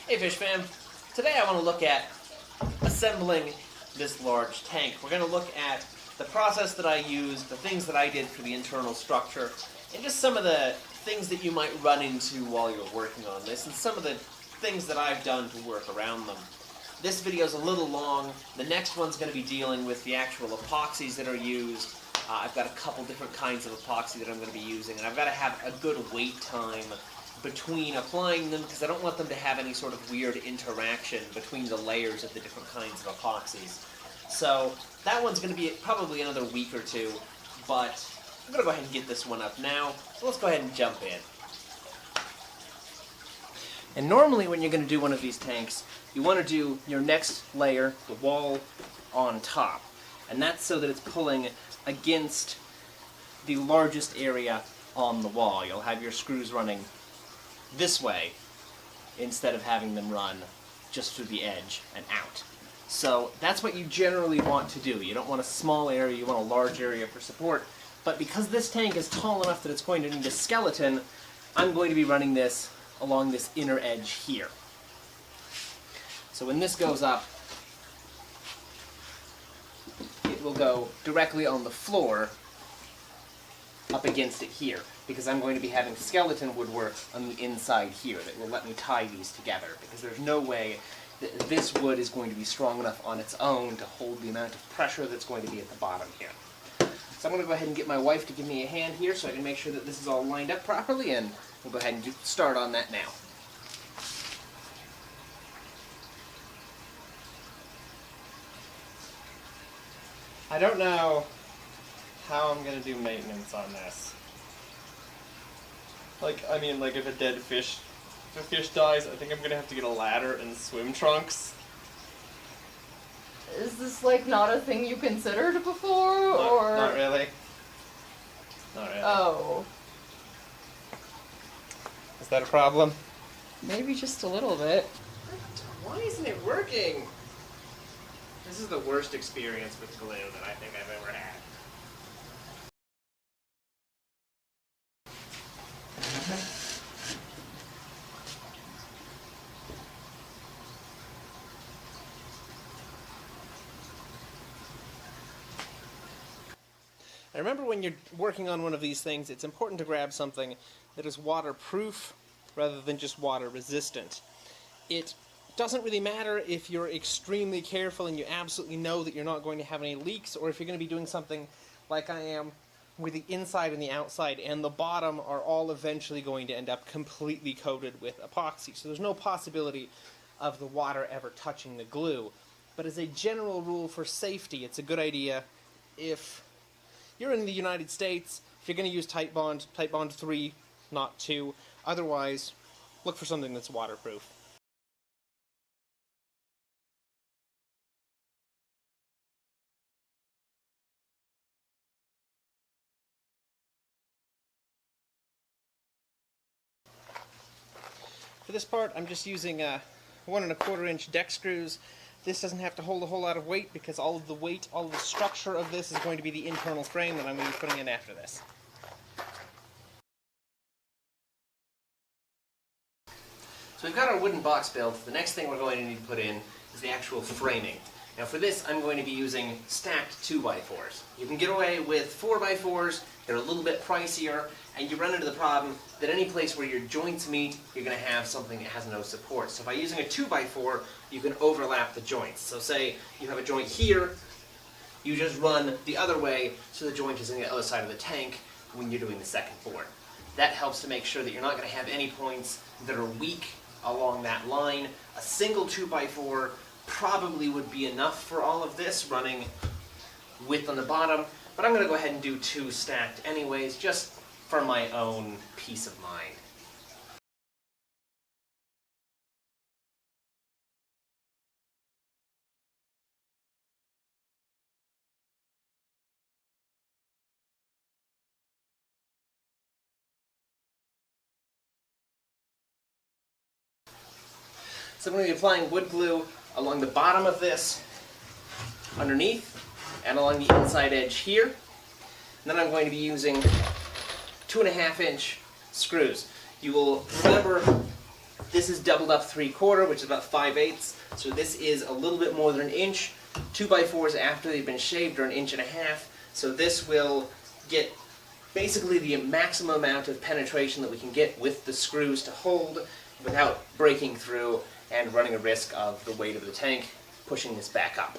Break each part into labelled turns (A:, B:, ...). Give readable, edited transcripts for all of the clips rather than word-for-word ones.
A: Hey Fish Fam, today I want to look at assembling this large tank. We're going to look at the process that I used, the things that I did for the internal structure, and just some of the things that you might run into while you're working on this, and some of the things that I've done to work around them. This video is a little long. The next one's going to be dealing with the actual epoxies that are used. I've got a couple different kinds of epoxy that I'm going to be using, and I've got to have a good wait time between applying them because I don't want them to have any sort of weird interaction between the layers of the different kinds of epoxies. So that one's going to be probably another week or two, but I'm going to go ahead and get this one up now. So let's go ahead and jump in. And normally when you're going to do one of these tanks, you want to do your next layer, the wall, on top. And that's so that it's pulling against the largest area on the wall. You'll have your screws running this way instead of having them run just through the edge and out. So that's what you generally want to do. You don't want a small area, you want a large area for support. But because this tank is tall enough that it's going to need a skeleton, I'm going to be running this along this inner edge here. So when this goes up, it will go directly on the floor up against it here, because I'm going to be having skeleton woodwork on the inside here that will let me tie these together, because there's no way that this wood is going to be strong enough on its own to hold the amount of pressure that's going to be at the bottom here. So I'm going to go ahead and get my wife to give me a hand here so I can make sure that this is all lined up properly, and we'll go ahead and start on that now. I don't know how I'm going to do maintenance on this. Like if a dead fish, if a fish dies, I think I'm going to have to get a ladder and swim trunks.
B: Is this like not a thing you considered before, or?
A: Not really. Not really.
B: Oh.
A: Is that a problem?
B: Maybe just a little bit.
A: Why isn't it working? This is the worst experience with glue that I think I've ever had. I remember when you're working on one of these things, it's important to grab something that is waterproof rather than just water resistant. It doesn't really matter if you're extremely careful and you absolutely know that you're not going to have any leaks, or if you're going to be doing something like I am where the inside and the outside and the bottom are all eventually going to end up completely coated with epoxy. So there's no possibility of the water ever touching the glue. But as a general rule for safety, it's a good idea if you're in the United States, if you're going to use Titebond 3, not 2. Otherwise, look for something that's waterproof. For this part, I'm just using 1 1/4 inch deck screws. This doesn't have to hold a whole lot of weight because all of the weight, all of the structure of this is going to be the internal frame that I'm going to be putting in after this. So we've got our wooden box built. The next thing we're going to need to put in is the actual framing. Now for this, I'm going to be using stacked 2x4s. You can get away with 4x4s, they're a little bit pricier, and you run into the problem that any place where your joints meet, you're going to have something that has no support. So by using a 2x4, you can overlap the joints. So say you have a joint here, you just run the other way so the joint is on the other side of the tank when you're doing the second board. That helps to make sure that you're not going to have any points that are weak along that line. A single 2x4 probably would be enough for all of this, running width on the bottom, but I'm going to go ahead and do 2 stacked anyways, just for my own peace of mind. So I'm going to be applying wood glue along the bottom of this, underneath, and along the inside edge here. And then I'm going to be using 2.5 inch screws. You will remember This is doubled up 3/4, which is about 5/8. So this is a little bit more than an inch. 2x4s after they've been shaved are 1.5 inches. So this will get basically the maximum amount of penetration that we can get with the screws to hold without breaking through and running a risk of the weight of the tank pushing this back up.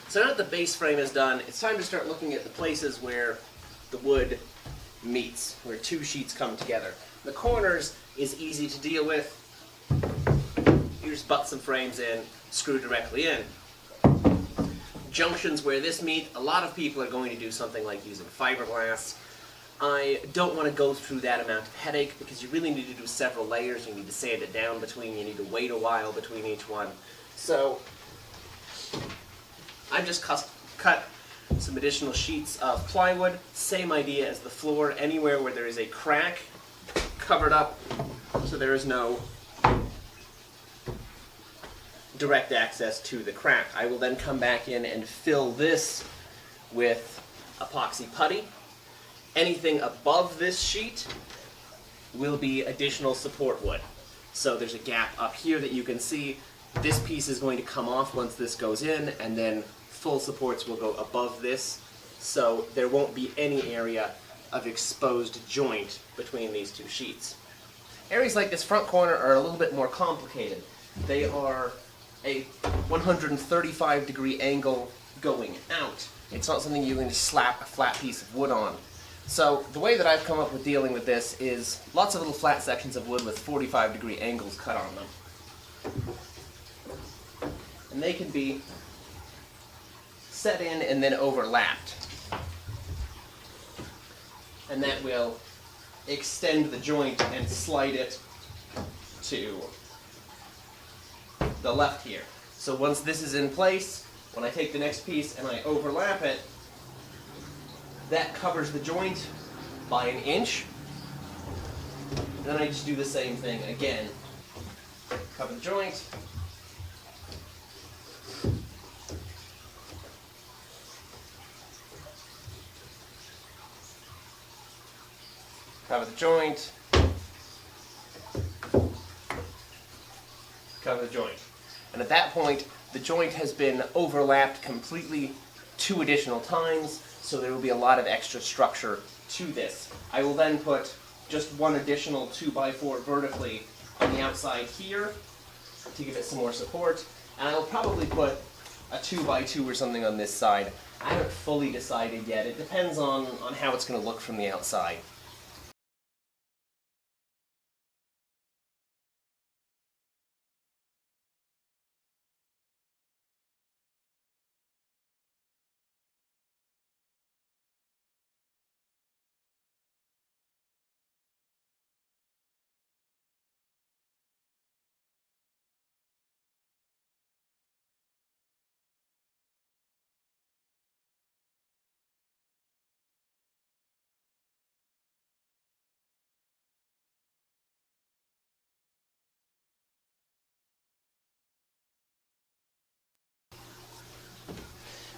A: So now that the base frame is done, it's time to start looking at the places where the wood meets, where two sheets come together. The corners is easy to deal with. You just butt some frames in, screw directly in. Junctions where this meet, a lot of people are going to do something like using fiberglass. I don't want to go through that amount of headache because you really need to do several layers. You need to sand it down between, you need to wait a while between each one. So I've just cut some additional sheets of plywood, same idea as the floor, anywhere where there is a crack, covered up so there is no direct access to the crack. I will then come back in and fill this with epoxy putty. Anything above this sheet will be additional support wood. So there's a gap up here that you can see. This piece is going to come off once this goes in, and then full supports will go above this, so there won't be any area of exposed joint between these two sheets. Areas like this front corner are a little bit more complicated. They are a 135-degree angle going out. It's not something you can just slap a flat piece of wood on. So the way that I've come up with dealing with this is lots of little flat sections of wood with 45-degree angles cut on them. And they can be set in and then overlapped. And that will extend the joint and slide it to the left here. So once this is in place, when I take the next piece and I overlap it, that covers the joint by 1 inch. Then I just do the same thing again. Cover the joint. Cover the joint. Cover the joint. And at that point, the joint has been overlapped completely 2 additional times, so there will be a lot of extra structure to this. I will then put just 1 additional 2x4 vertically on the outside here to give it some more support, and I'll probably put a 2x2 or something on this side. I haven't fully decided yet. It depends on how it's going to look from the outside.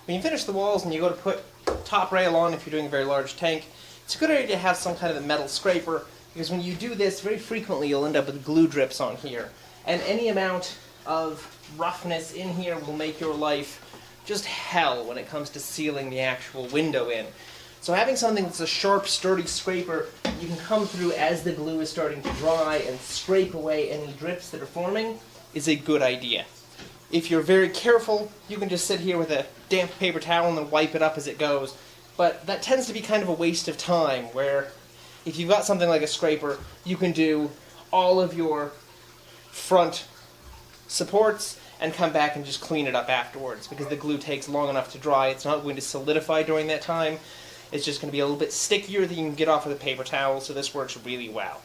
A: When you finish the walls and you go to put top rail on, if you're doing a very large tank, it's a good idea to have some kind of a metal scraper, because when you do this, very frequently you'll end up with glue drips on here. And any amount of roughness in here will make your life just hell when it comes to sealing the actual window in. So having something that's a sharp, sturdy scraper, you can come through as the glue is starting to dry and scrape away any drips that are forming, is a good idea. If you're very careful, you can just sit here with a damp paper towel and then wipe it up as it goes. But that tends to be kind of a waste of time, where if you've got something like a scraper, you can do all of your front supports and come back and just clean it up afterwards, because the glue takes long enough to dry. It's not going to solidify during that time. It's just going to be a little bit stickier than you can get off of the paper towel, so this works really well.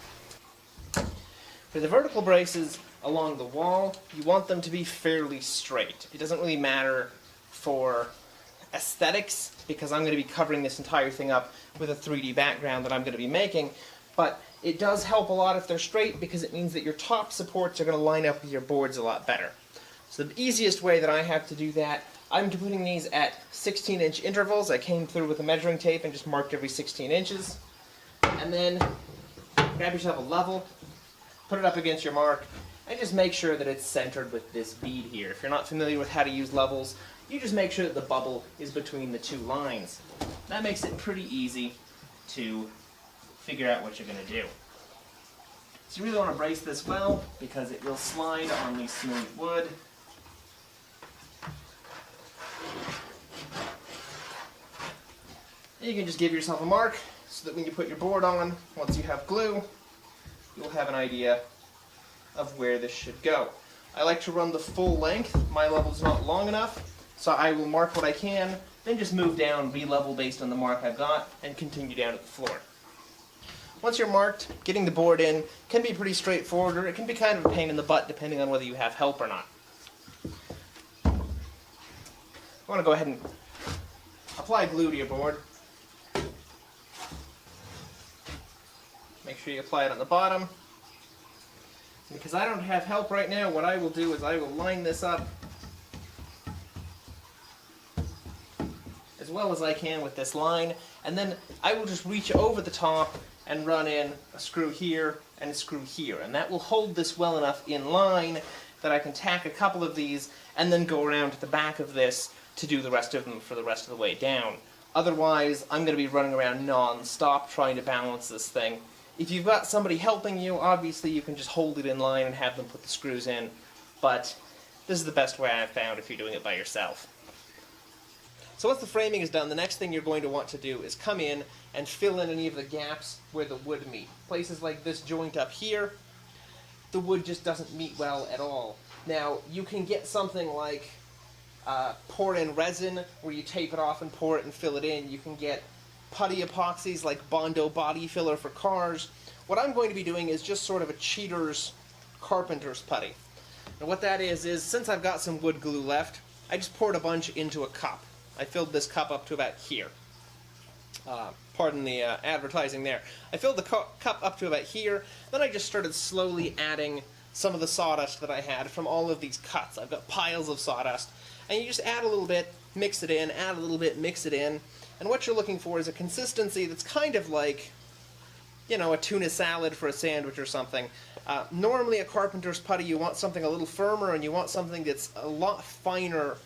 A: For the vertical braces along the wall, you want them to be fairly straight. It doesn't really matter for aesthetics, because I'm going to be covering this entire thing up with a 3D background that I'm going to be making, but it does help a lot if they're straight, because it means that your top supports are going to line up with your boards a lot better. So the easiest way that I have to do that, I'm putting these at 16-inch intervals. I came through with a measuring tape and just marked every 16 inches. And then grab yourself a level, put it up against your mark, and just make sure that it's centered with this bead here. If you're not familiar with how to use levels, you just make sure that the bubble is between the two lines. That makes it pretty easy to figure out what you're going to do. So you really want to brace this well, because it will slide on the smooth wood. And you can just give yourself a mark, so that when you put your board on, once you have glue, you'll have an idea of where this should go. I like to run the full length. My level's not long enough, so I will mark what I can, then just move down, re-level based on the mark I've got, and continue down to the floor. Once you're marked, getting the board in can be pretty straightforward, or it can be kind of a pain in the butt depending on whether you have help or not. I want to go ahead and apply glue to your board. Make sure you apply it on the bottom. Because I don't have help right now, what I will do is I will line this up as well as I can with this line, and then I will just reach over the top and run in a screw here and a screw here, and that will hold this well enough in line that I can tack a couple of these and then go around to the back of this to do the rest of them for the rest of the way down. Otherwise, I'm going to be running around non-stop trying to balance this thing. If you've got somebody helping you, obviously you can just hold it in line and have them put the screws in, but this is the best way I've found if you're doing it by yourself. So once the framing is done, the next thing you're going to want to do is come in and fill in any of the gaps where the wood meet. Places like this joint up here, the wood just doesn't meet well at all. Now, you can get something like pour-in resin, where you tape it off and pour it and fill it in. You can get putty epoxies like Bondo body filler for cars. What I'm going to be doing is just sort of a cheater's carpenter's putty. And what that is since I've got some wood glue left, I just poured a bunch into a cup. I filled this cup up to about here. Pardon the advertising there. I filled the cup up to about here, then I just started slowly adding some of the sawdust that I had from all of these cuts. I've got piles of sawdust, and you just add a little bit, mix it in, add a little bit, mix it in, and what you're looking for is a consistency that's kind of like, you know, a tuna salad for a sandwich or something. Normally a carpenter's putty, you want something a little firmer, and you want something that's a lot finer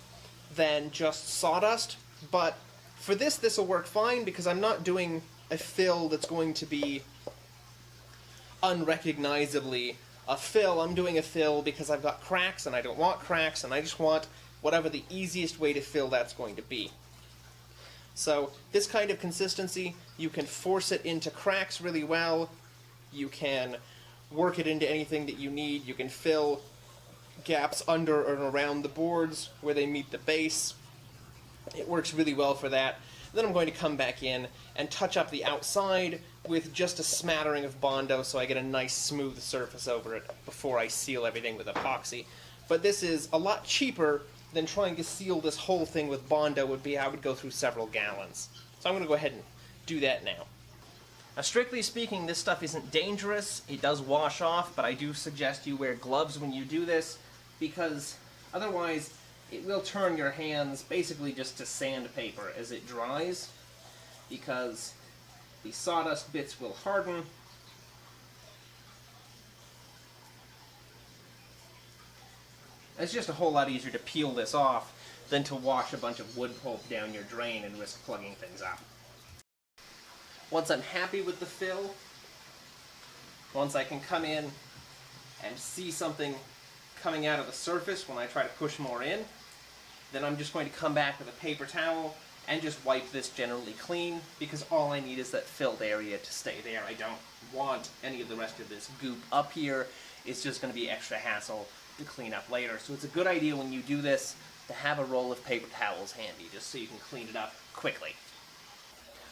A: than just sawdust, but for this will work fine, because I'm not doing a fill that's going to be unrecognizably a fill. I'm doing a fill because I've got cracks, and I don't want cracks, and I just want whatever the easiest way to fill that's going to be. So this kind of consistency, you can force it into cracks really well. You can work it into anything that you need. You can fill gaps under and around the boards where they meet the base. It works really well for that. Then I'm going to come back in and touch up the outside with just a smattering of Bondo so I get a nice smooth surface over it before I seal everything with epoxy. But this is a lot cheaper than trying to seal this whole thing with Bondo would be. I would go through several gallons. So I'm going to go ahead and do that now. Now, strictly speaking, this stuff isn't dangerous. It does wash off, but I do suggest you wear gloves when you do this, because otherwise it will turn your hands basically just to sandpaper as it dries, because the sawdust bits will harden. It's just a whole lot easier to peel this off than to wash a bunch of wood pulp down your drain and risk plugging things up. Once I'm happy with the fill, once I can come in and see something coming out of the surface when I try to push more in, then I'm just going to come back with a paper towel and just wipe this generally clean, because all I need is that filled area to stay there. I don't want any of the rest of this goop up here. It's just going to be extra hassle to clean up later. So it's a good idea when you do this to have a roll of paper towels handy, just so you can clean it up quickly.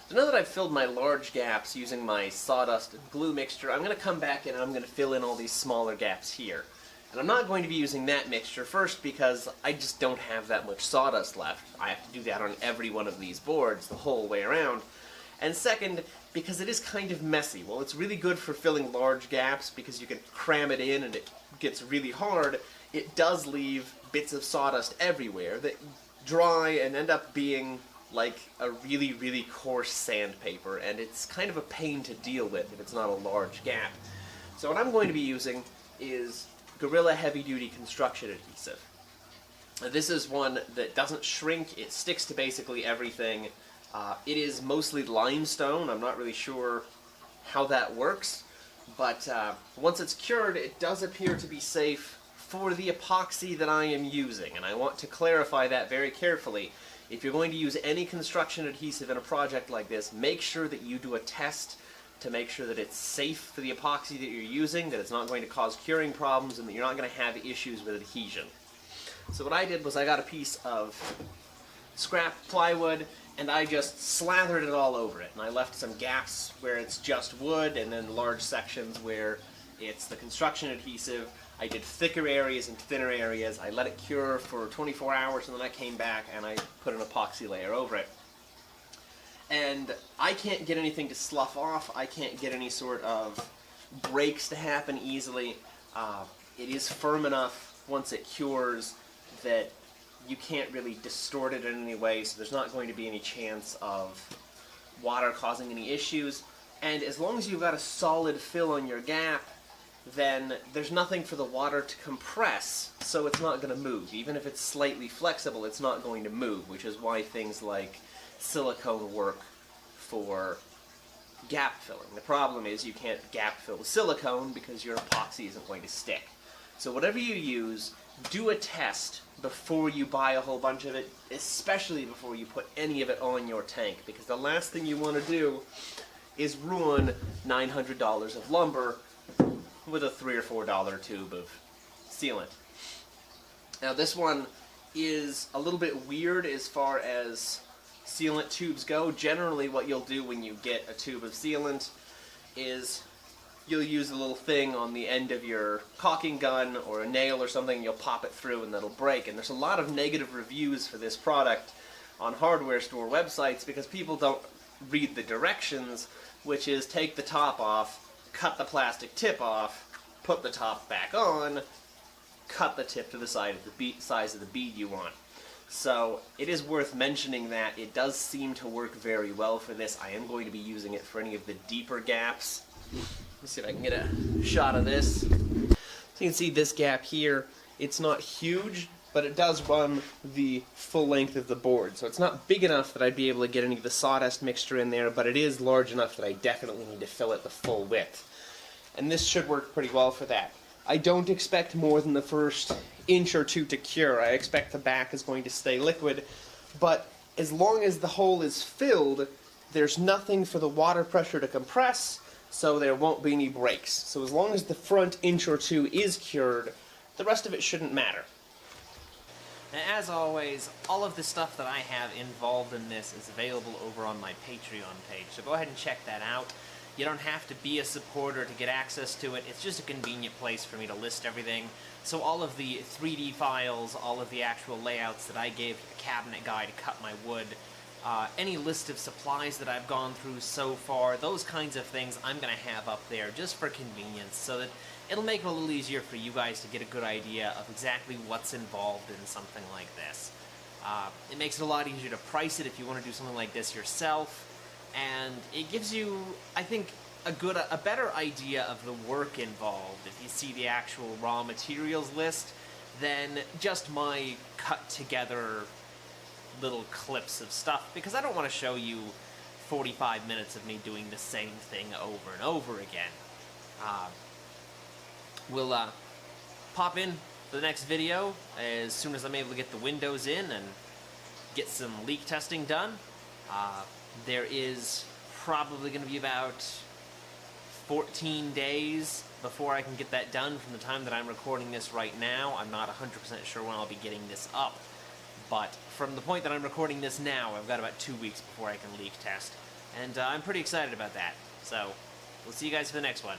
A: So now that I've filled my large gaps using my sawdust and glue mixture, I'm going to come back in and I'm going to fill in all these smaller gaps here. And I'm not going to be using that mixture first because I just don't have that much sawdust left. I have to do that on every one of these boards the whole way around. And second, because it is kind of messy. Well, it's really good for filling large gaps because you can cram it in and it gets really hard. It does leave bits of sawdust everywhere that dry and end up being like a really, really coarse sandpaper, and it's kind of a pain to deal with if it's not a large gap. So what I'm going to be using is Gorilla Heavy Duty Construction Adhesive. This is one that doesn't shrink, it sticks to basically everything. It is mostly limestone. I'm not really sure how that works, but once it's cured, it does appear to be safe for the epoxy that I am using, and I want to clarify that very carefully. If you're going to use any construction adhesive in a project like this, make sure that you do a test to make sure that it's safe for the epoxy that you're using, that it's not going to cause curing problems, and that you're not going to have issues with adhesion. So what I did was I got a piece of scrap plywood, and I just slathered it all over it. And I left some gaps where it's just wood, and then large sections where it's the construction adhesive. I did thicker areas and thinner areas. I let it cure for 24 hours, and then I came back and I put an epoxy layer over it. And I can't get anything to slough off. I can't get any sort of breaks to happen easily. It is firm enough once it cures that you can't really distort it in any way, so there's not going to be any chance of water causing any issues. And as long as you've got a solid fill on your gap, then there's nothing for the water to compress, so it's not going to move. Even if it's slightly flexible, it's not going to move, which is why things like silicone work for gap filling. The problem is you can't gap fill with silicone because your epoxy isn't going to stick. So whatever you use, do a test before you buy a whole bunch of it, especially before you put any of it on your tank, because the last thing you want to do is ruin $900 of lumber with a $3 or $4 tube of sealant. Now this one is a little bit weird as far as sealant tubes go. Generally what you'll do when you get a tube of sealant is you'll use a little thing on the end of your caulking gun or a nail or something, and you'll pop it through and that'll break. And there's a lot of negative reviews for this product on hardware store websites because people don't read the directions, which is take the top off, cut the plastic tip off, put the top back on, cut the tip to the size of the bead you want. So it is worth mentioning that it does seem to work very well for this. I am going to be using it for any of the deeper gaps. Let's see if I can get a shot of this. So you can see this gap here. It's not huge, but it does run the full length of the board. So it's not big enough that I'd be able to get any of the sawdust mixture in there, but it is large enough that I definitely need to fill it the full width. And this should work pretty well for that. I don't expect more than the first inch or two to cure. I expect the back is going to stay liquid, but as long as the hole is filled, there's nothing for the water pressure to compress, so there won't be any breaks. So as long as the front inch or two is cured, the rest of it shouldn't matter. And as always, all of the stuff that I have involved in this is available over on my Patreon page, so go ahead and check that out. You don't have to be a supporter to get access to it. It's just a convenient place for me to list everything. So all of the 3D files, all of the actual layouts that I gave the cabinet guy to cut my wood, any list of supplies that I've gone through so far, those kinds of things I'm going to have up there just for convenience, so that it'll make it a little easier for you guys to get a good idea of exactly what's involved in something like this. It makes it a lot easier to price it if you want to do something like this yourself. And it gives you, I think, a better idea of the work involved if you see the actual raw materials list than just my cut together little clips of stuff, because I don't want to show you 45 minutes of me doing the same thing over and over again. We'll pop in for the next video as soon as I'm able to get the windows in and get some leak testing done. There is probably going to be about 14 days before I can get that done from the time that I'm recording this right now. I'm not 100% sure when I'll be getting this up, but from the point that I'm recording this now, I've got about 2 weeks before I can leak test, and I'm pretty excited about that. So, we'll see you guys for the next one.